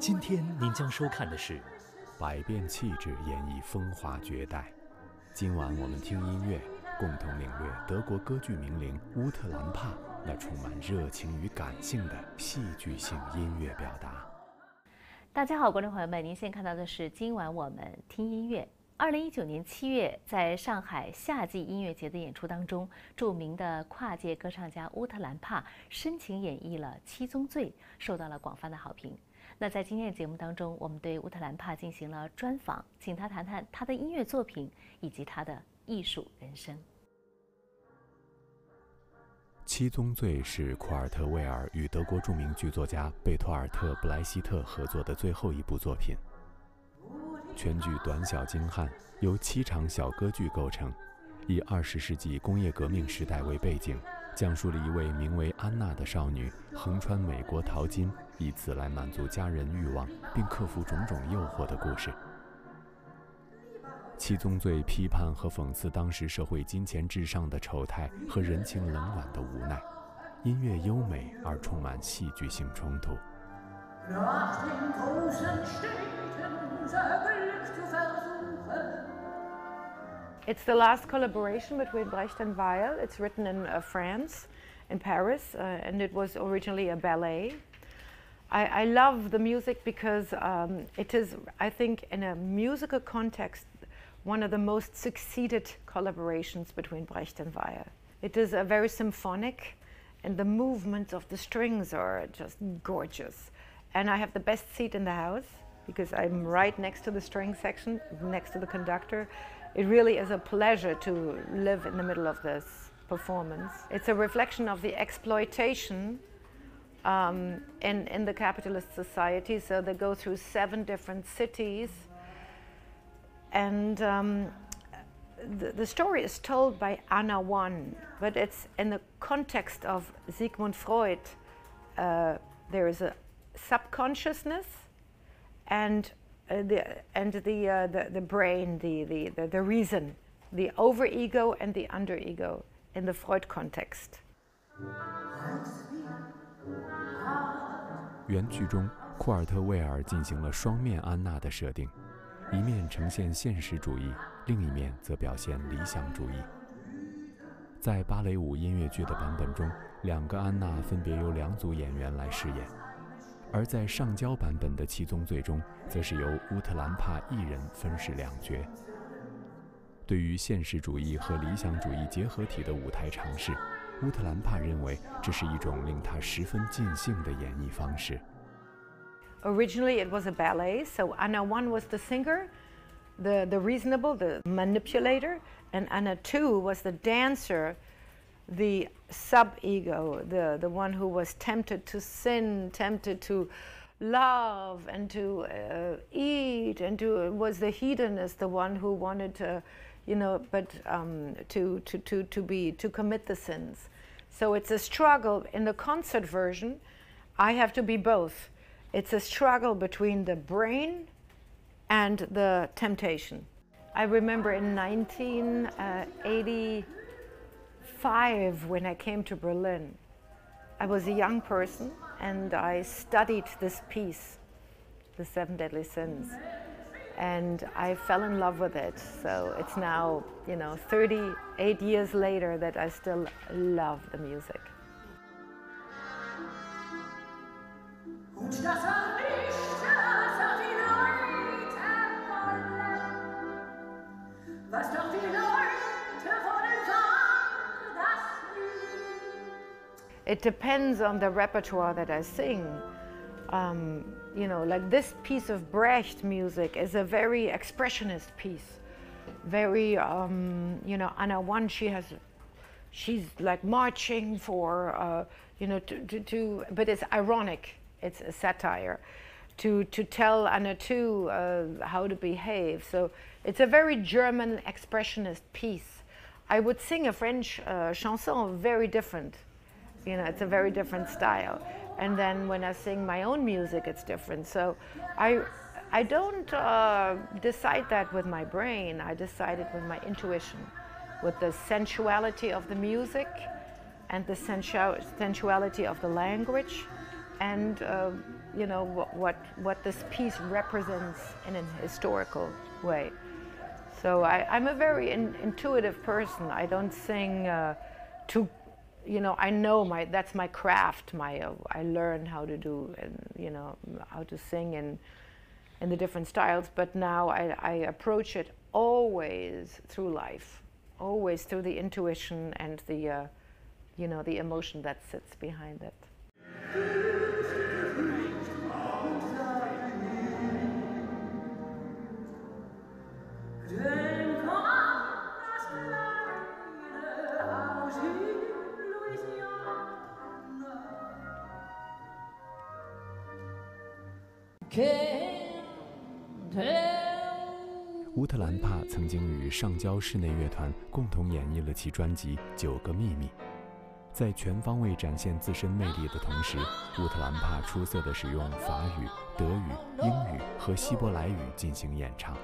今天您将收看的是百变气质演绎风华绝代。今晚我们听音乐，共同领略德国歌剧名伶乌特兰帕那充满热情与感性的戏剧性音乐表达。大家好，观众朋友们，您现在看到的是今晚我们听音乐。2019年7月，在上海夏季音乐节的演出当中，著名的跨界歌唱家乌特兰帕深情演绎了《七宗罪》，受到了广泛的好评。那在今天的节目当中，我们对乌特兰帕进行了专访，请他谈谈他的音乐作品以及他的艺术人生。七宗罪是库尔特·魏尔与德国著名剧作家贝托尔特·布莱希特合作的最后一部作品。全剧短小精悍，由7场小歌剧构成，以20世纪工业革命时代为背景，讲述了一位名为安娜的少女横穿美国淘金，以此来满足家人欲望，并克服种种诱惑的故事。七宗罪批判和讽刺当时社会金钱至上的丑态和人情冷暖的无奈，音乐优美而充满戏剧性冲突。It's the last collaboration between Brecht and Weill. It's written in France, in Paris, and it was originally a ballet. I love the music because it is, I think, in a musical context, one of the most succeeded collaborations between Brecht and Weill. It is very symphonic, and the movements of the strings are just gorgeous. And I have the best seat in the house because I'm right next to the string section, next to the conductor. It really is a pleasure to live in the middle of this performance. It's a reflection of the exploitation in the capitalist society. So they go through 7 different cities. And the story is told by Anna One, but it's in the context of Sigmund Freud. There is a subconsciousness and the brain, the reason, the overego and the underego in the Freud context. 原剧中，库尔特·魏尔进行了双面安娜的设定，一面呈现现实主义，另一面则表现理想主义。在芭蕾舞音乐剧的版本中，2个安娜分别由2组演员来饰演。而在上交版本的七宗罪中，则是由乌特兰帕一人分饰2角。对于现实主义和理想主义结合体的舞台尝试，乌特兰帕认为这是一种令他十分尽兴的演绎方式。Originally it was a ballet, so Anna One was the singer, the reasonable, the manipulator, and Anna Two was the dancer, the sub-ego, the one who was tempted to sin, tempted to love and to eat, and was the hedonist, the one who wanted to, but to commit the sins. So it's a struggle. In the concert version, I have to be both. It's a struggle between the brain and the temptation. I remember in 1985, when I came to Berlin, I was a young person and I studied this piece, The 7 Deadly Sins, and I fell in love with it. So it's now, 38 years later that I still love the music. It depends on the repertoire that I sing. Like this piece of Brecht music is a very expressionist piece. Very, Anna One, she's like marching for, but it's ironic. It's a satire to tell Anna Two how to behave. So it's a very German expressionist piece. I would sing a French chanson very different. It's a very different style. And then when I sing my own music, it's different. So I don't decide that with my brain. I decide it with my intuition, with the sensuality of the music and the sensuality of the language, and you know, what this piece represents in an historical way. So I'm a very intuitive person. I don't sing to, you know, I know that's my craft. I learn how to do, and you know, how to sing in the different styles. But now I approach it always through life, always through the intuition and the, you know, the emotion that sits behind it.乌特兰帕曾经与上交室内乐团共同演绎了其专辑《9个秘密》。在全方位展现自身魅力的同时，乌特兰帕出色地使用法语、德语、英语和希伯来语进行演唱，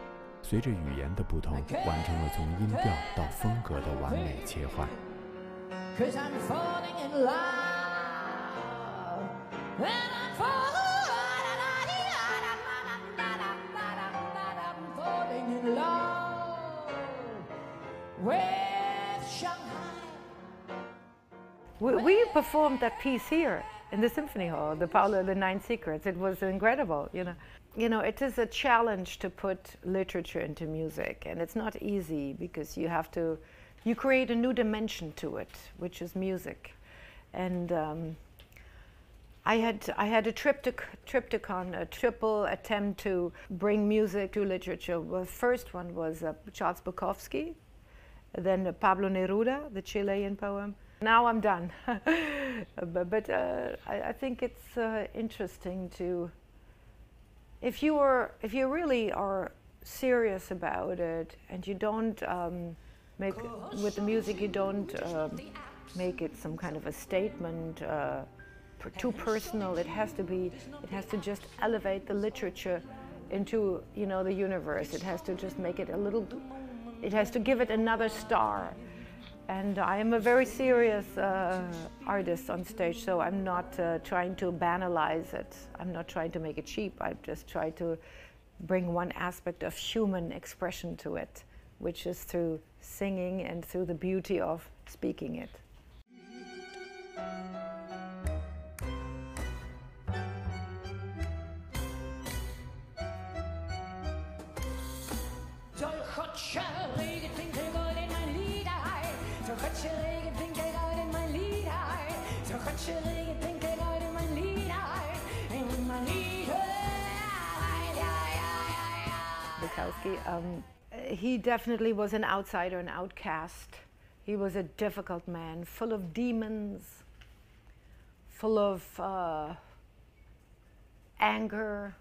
随着语言的不同，完成了从音调到风格的完美切换。We performed that piece here in the Symphony Hall, the Paolo the Nine Secrets. It was incredible, you know. You know, it is a challenge to put literature into music, and it's not easy because you create a new dimension to it, which is music. And I had a triptychon, a triple attempt to bring music to literature. The first one was Charles Bukowski, then Pablo Neruda, the Chilean poem. Now I'm done. but I think it's interesting to, if you really are serious about it, and you don't with the music, you don't make it some kind of a statement, too personal. It has to just elevate the literature into, you know, the universe. It has to just make it it has to give it another star. And I am a very serious artist on stage, so I'm not trying to banalize it. I'm not trying to make it cheap. I just try to bring one aspect of human expression to it, which is through singing and through the beauty of speaking it. Bukowski, he definitely was an outsider, an outcast. He was a difficult man, full of demons, full of anger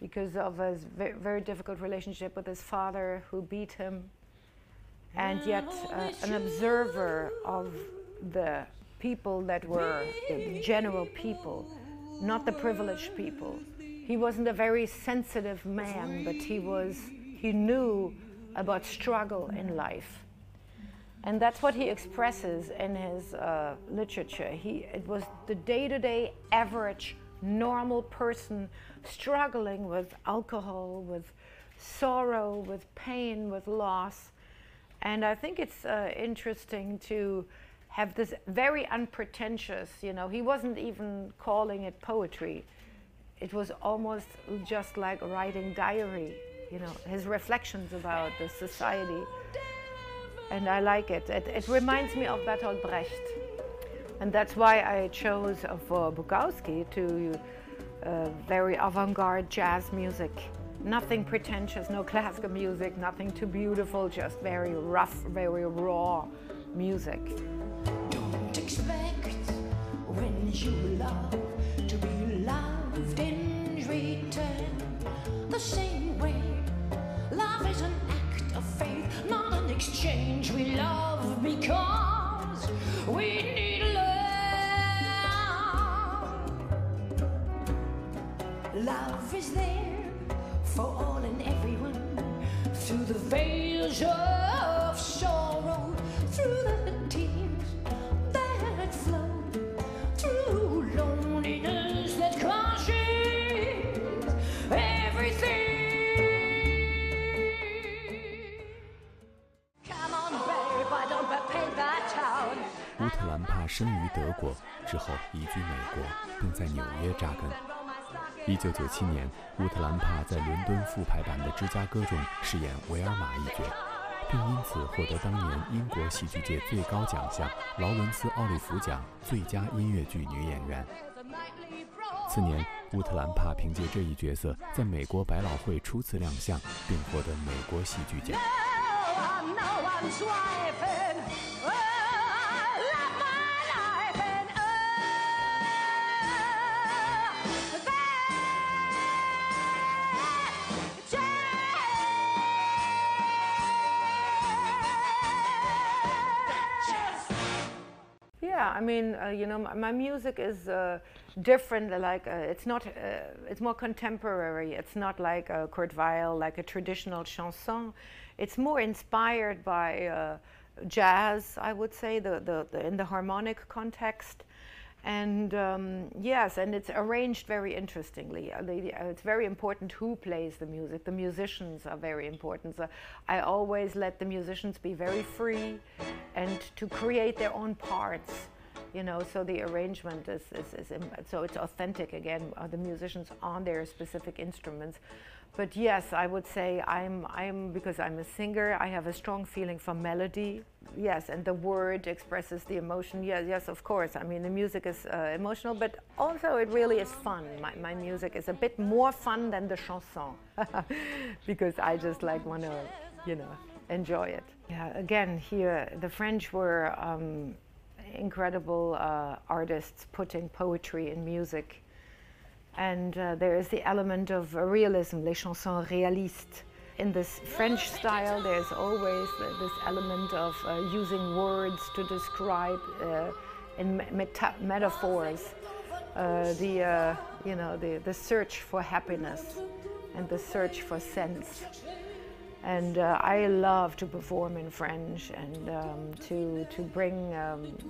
because of his very difficult relationship with his father, who beat him, and yet an observer of the people that were the general people, not the privileged people. He wasn't a very sensitive man, but he knew about struggle in life. And that's what he expresses in his literature. It was the day-to-day average, normal person struggling with alcohol, with sorrow, with pain, with loss. And I think it's interesting to have this very unpretentious, you know, he wasn't even calling it poetry. It was almost just like writing diary, you know, his reflections about the society. And I like it. It reminds me of Bertolt Brecht. And that's why I chose for Bukowski to very avant-garde jazz music. Nothing pretentious, no classical music, nothing too beautiful, just very rough, very raw music. Don't expect when you love to be loved in return the same way. Love is an act of faith, not an exchange. We love because we need love. Love is there for all and everyone, through the veils of sorrow, through the tears that flow, through loneliness that crosses 生于德国，之后移居美国，并在纽约扎根。1997年，乌特兰帕在伦敦复排版的《芝加哥》中饰演维尔玛一角，并因此获得当年英国戏剧界最高奖项劳伦斯·奥利弗奖最佳音乐剧女演员。次年，乌特兰帕凭借这一角色在美国百老汇初次亮相，并获得美国戏剧奖。Yeah, I mean, you know, my music is different. Like it's not, it's more contemporary. It's not like Kurt Weill, like a traditional chanson. It's more inspired by jazz, I would say, in the harmonic context. And yes, and it's arranged very interestingly. It's very important who plays the music. The musicians are very important. So I always let the musicians be very free and to create their own parts, you know, so the arrangement is so it's authentic again, the musicians on their specific instruments. But yes, I would say I'm because I'm a singer, I have a strong feeling for melody. Yes, and the word expresses the emotion. Yes, of course. I mean, the music is emotional, but also it really is fun. My music is a bit more fun than the chanson because I just like want to, you know, enjoy it. Yeah, again, here the French were incredible artists putting poetry in music. And there is the element of realism, les chansons réalistes. In this French style, there's always this element of using words to describe in metaphors you know, the search for happiness and the search for sense. And I love to perform in French and to bring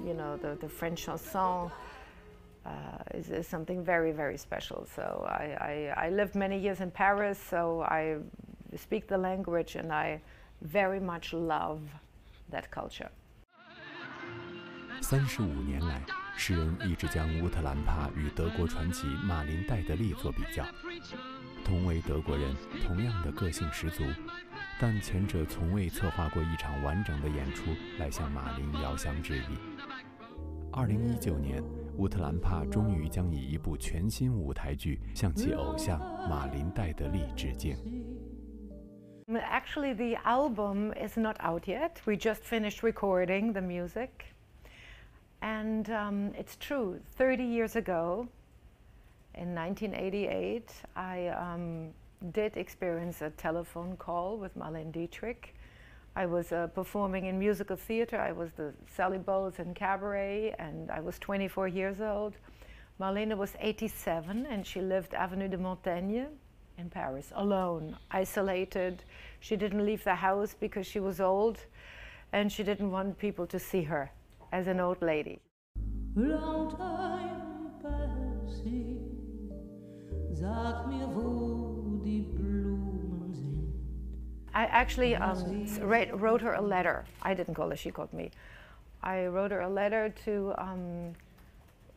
you know, the French chanson. Is something very, very special. So I lived many years in Paris, so I speak the language and I very much love that culture. 35年来，诗人一直将乌特兰帕与德国传奇马林·戴德利做比较。同为德国人，同样的个性十足，但前者从未策划过一场完整的演出来向马林遥相致意。2019年，乌特兰帕终于将以一部全新舞台剧向其偶像马林·戴德利致敬。Actually, the album is not out yet. We just finished recording the music. And it's true, 30 years ago, in 1988, I did experience a telephone call with Marlene Dietrich. I was performing in musical theater. I was the Sally Bowles in Cabaret, and I was 24 years old. Marlene was 87, and she lived Avenue de Montaigne in Paris, alone, isolated. She didn't leave the house because she was old, and she didn't want people to see her as an old lady. Long time passing, sag mir, wo die Blumen sind. I actually wrote her a letter. I didn't call her, she called me. I wrote her a letter to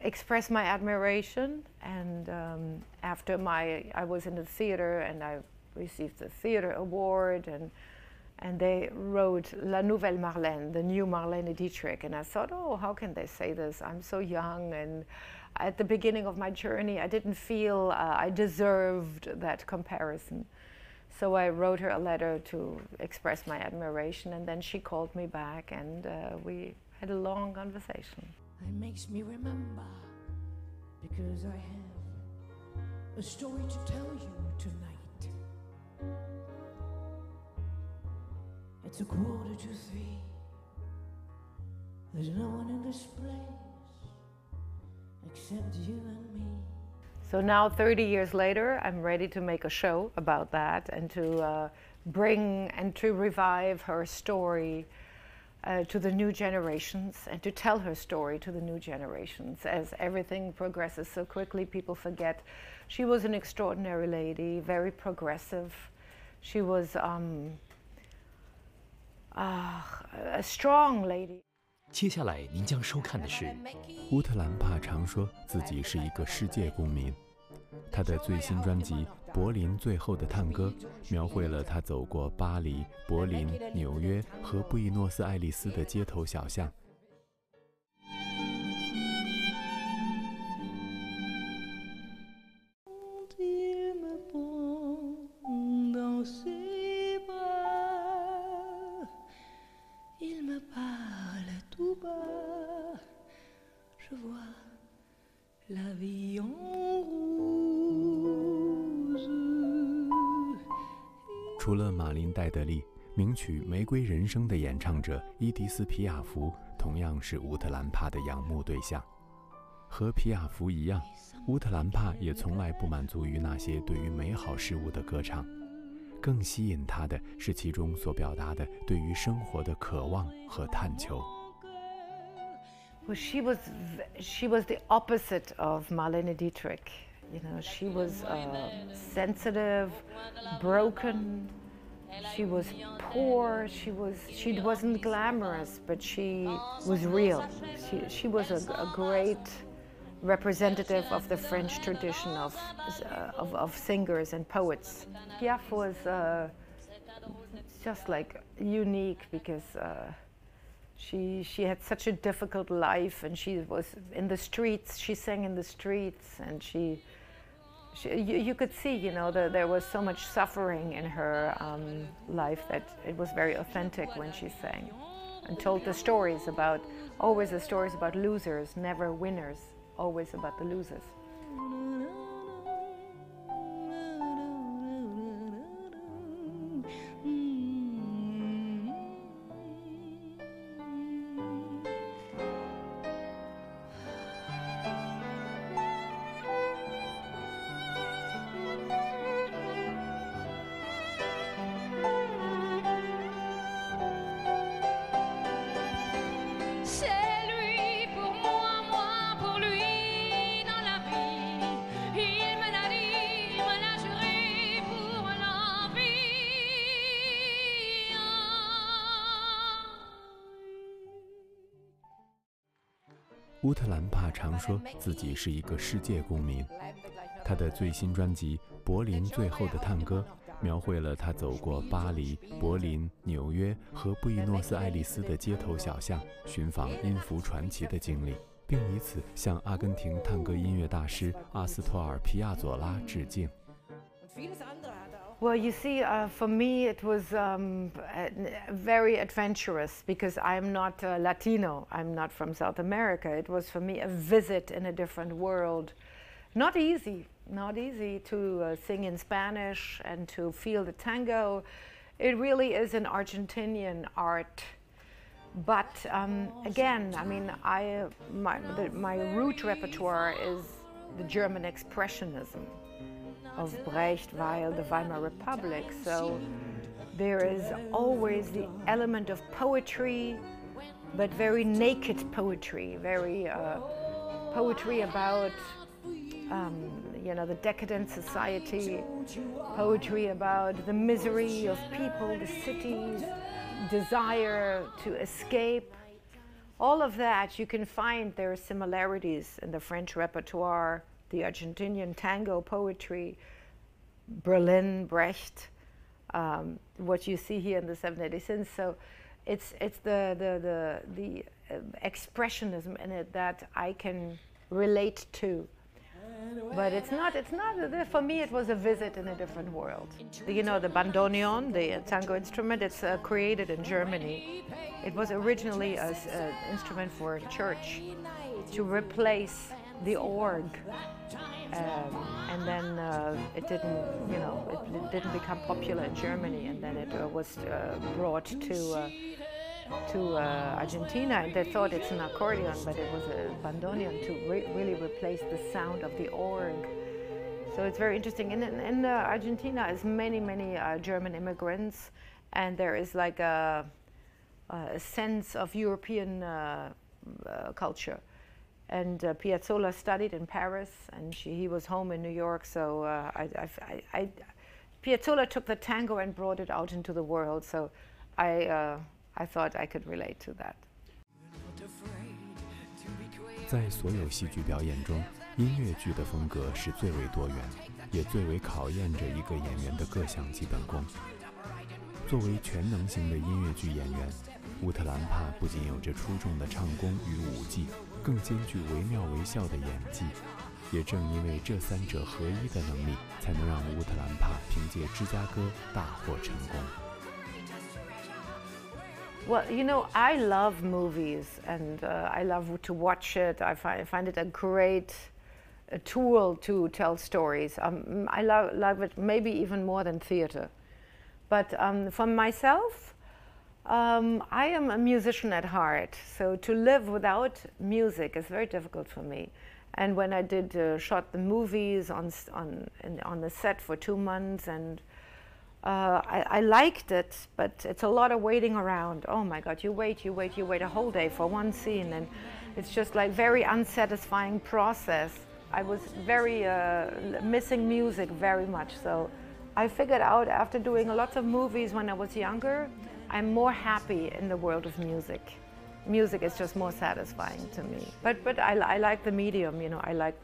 express my admiration, and after I was in the theater and I received the theater award, and they wrote La Nouvelle Marlène, the new Marlene Dietrich, and I thought, oh, how can they say this? I'm so young, and at the beginning of my journey I didn't feel I deserved that comparison. So I wrote her a letter to express my admiration, and then she called me back, and we had a long conversation. It makes me remember, because I have a story to tell you tonight. It's 2:45. There's no one in this place except you and me. So now, 30 years later, I'm ready to make a show about that and to bring and to revive her story to the new generations and to tell her story to the new generations. As everything progresses so quickly, people forget. She was an extraordinary lady, very progressive. She was a strong lady. 接下来您将收看的是乌特兰帕常说自己是一个世界公民。他的最新专辑《柏林最后的探戈》描绘了他走过巴黎、柏林、纽约和布宜诺斯艾利斯的街头小巷。除了马林·戴德利，名曲《玫瑰人生》的演唱者伊迪丝·皮亚福同样是乌特兰帕的仰慕对象。和皮亚福一样，乌特兰帕也从来不满足于那些对于美好事物的歌唱，更吸引他的是其中所表达的对于生活的渴望和探求。Well, she was the opposite of Marlene Dietrich. You know, she was sensitive, broken. She was poor. She wasn't glamorous, but she was real. She was a great representative of the French tradition of singers and poets. Piaf was just like unique because she had such a difficult life, and she was in the streets. She sang in the streets, and you could see, you know, that there was so much suffering in her life that it was very authentic when she sang, and told the stories about, always the stories about losers, never winners, always about the losers.乌特兰帕常说自己是一个世界公民。他的最新专辑《柏林最后的探戈》描绘了他走过巴黎、柏林、纽约和布宜诺斯艾利斯的街头小巷，寻访音符传奇的经历，并以此向阿根廷探戈音乐大师阿斯托尔·皮亚佐拉致敬。Well, you see, for me it was very adventurous because I'm not Latino. I'm not from South America. It was for me a visit in a different world. Not easy to sing in Spanish and to feel the tango. It really is an Argentinian art. But again, I mean, my root repertoire is the German Expressionism of Brecht, Weil, the Weimar Republic. So there is always the element of poetry, but very naked poetry, very poetry about you know, the decadent society, poetry about the misery of people, the cities, desire to escape. All of that, you can find there are similarities in the French repertoire, the Argentinian tango poetry, Berlin, Brecht, what you see here in the 786. So it's the expressionism in it that I can relate to. But it's not, for me it was a visit in a different world. You know, the bandoneon, the tango instrument, it's created in Germany. It was originally an instrument for church to replace the org. And then it didn't, you know, it didn't become popular in Germany, and then it was brought to Argentina, and they thought it's an accordion, but it was a bandoneon to really replace the sound of the org. So it's very interesting. In Argentina is many German immigrants, and there is like a sense of European culture. And Piazzolla studied in Paris, and he was home in New York. So Piazzolla took the tango and brought it out into the world. So I thought I could relate to that. 在所有戏剧表演中，音乐剧的风格是最为多元，也最为考验着一个演员的各项基本功。作为全能型的音乐剧演员，乌特兰帕不仅有着出众的唱功与舞技，更兼具惟妙惟肖的演技。也正因为这三者合一的能力，才能让乌特兰帕凭借芝加哥大获成功。Well, you know, I love movies, and I love to watch it. I find it a great tool to tell stories. I love it maybe even more than theater. But for myself, I am a musician at heart, so to live without music is very difficult for me. And when I shot the movies on the set for 2 months, and I liked it, but it's a lot of waiting around. Oh my God, you wait a whole day for one scene, and it's just like very unsatisfying process. I was very missing music very much, so I figured out after doing a lot of movies when I was younger, I'm more happy in the world of music. Music is just more satisfying to me. But I like the medium, you know, I like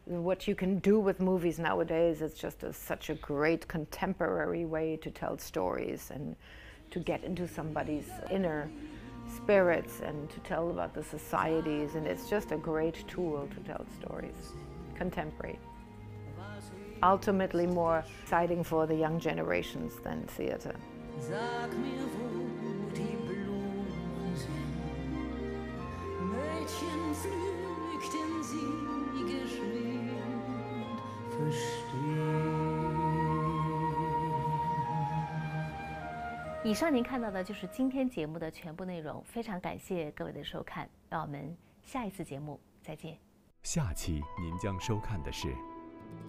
what you can do with movies nowadays. It's just such a great contemporary way to tell stories and to get into somebody's inner spirits and to tell about the societies, and it's just a great tool to tell stories, contemporary. Ultimately more exciting for the young generations than theater. Sag mir, wo die Blumen sind. Mädchen flüchten sie geschwind, verstehen. 以上您看到的就是今天节目的全部内容，非常感谢各位的收看，让我们下一次节目再见。下期您将收看的是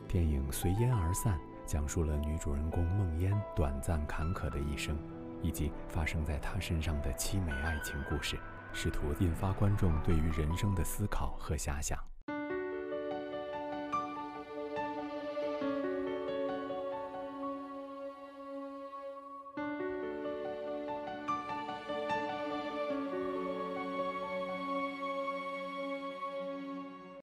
电影《随烟而散》，讲述了女主人公梦烟短暂坎坷的一生，以及发生在她身上的凄美爱情故事，试图引发观众对于人生的思考和遐想。